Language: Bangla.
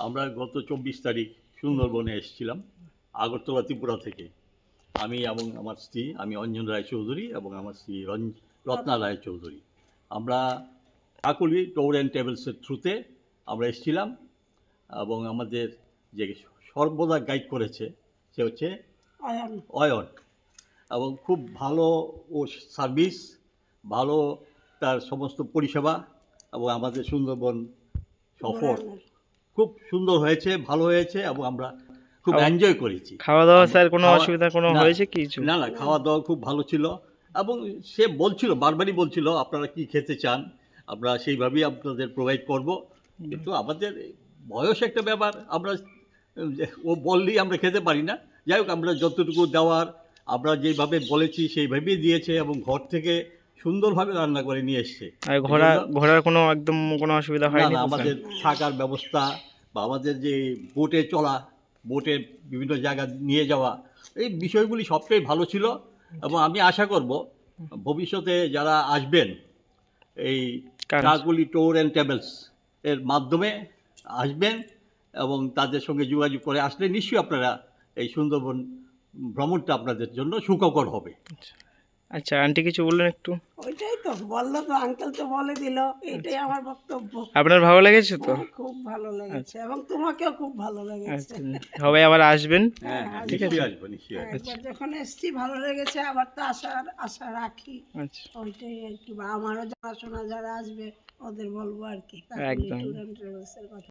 আমরা গত 24 তারিখ সুন্দরবনে এসেছিলাম আগরতলা ত্রিপুরা থেকে। আমি এবং আমার স্ত্রী, আমি অঞ্জন রায়চৌধুরী এবং আমার স্ত্রী রত্না রায়চৌধুরী। আমরা কাকলি ট্যুর অ্যান্ড ট্রাভেলসের থ্রুতে আমরা এসেছিলাম এবং আমাদের যে সর্বদা গাইড করেছে সে হচ্ছে অয়ন, এবং খুব ভালো ও সার্ভিস, ভালো তার সমস্ত পরিষেবা, এবং আমাদের সুন্দরবন সফর খুব সুন্দর হয়েছে, ভালো হয়েছে, এবং আমরা খুব এনজয় করেছি। খাওয়া দাওয়া স্যার কোনো অসুবিধা কোনো হয়েছে কিছু? না না, খাওয়া দাওয়া খুব ভালো ছিল, এবং সে বলছিল, বারবারই বলছিল আপনারা কি খেতে চান আমরা সেইভাবেই আপনাদের প্রোভাইড করব। কিন্তু আমাদের বয়স একটা ব্যাপার, আমরা ও বললেই আমরা খেতে পারি না। যাই হোক, আমরা যতটুকু দেওয়ার আমরা যেভাবে বলেছি সেইভাবেই দিয়েছে, এবং ঘর থেকে সুন্দরভাবে রান্না করে নিয়ে এসছে। আর ঘোরার কোনো একদম কোনো অসুবিধা না হয়নি না, তো স্যার? আমাদের থাকার ব্যবস্থা বা আমাদের যে বোটে চলা, বোটে বিভিন্ন জায়গা নিয়ে যাওয়া, এই বিষয়গুলি সবটাই ভালো ছিল। এবং আমি আশা করব ভবিষ্যতে যারা আসবেন এই কাকলি ট্যুর অ্যান্ড ট্রাভেলস এর মাধ্যমে আসবেন, এবং তাদের সঙ্গে যোগাযোগ করে আসলে নিশ্চয়ই আপনারা এই সুন্দরবন ভ্রমণটা আপনাদের জন্য সুখকর হবে। আচ্ছা, আন্টি কিছু বললেন একটু? ওইটাই তো বললো, তো আঙ্কেল তো বলে দিল, এটাই আমার বক্তব্য। আপনার ভালো লেগেছে তো? হ্যাঁ, খুব ভালো লেগেছে, এবং তোমাকেও খুব ভালো লেগেছে। আচ্ছা, সবাই আবার আসবেন। হ্যাঁ, ঠিক আছে। নিশ্চয়ই আসবো, নিশ্চয়ই আসবো। একবার যখন এসছি ভালো লেগেছে, আবার তো আশা রাখি। আচ্ছা, ওইটাই আর কি, বা আমারও জানাশোনা যারা আসবে ওদের বলবো আর কি, একদম। ট্যুর অ্যান্ড ট্রাভেলসের কথা।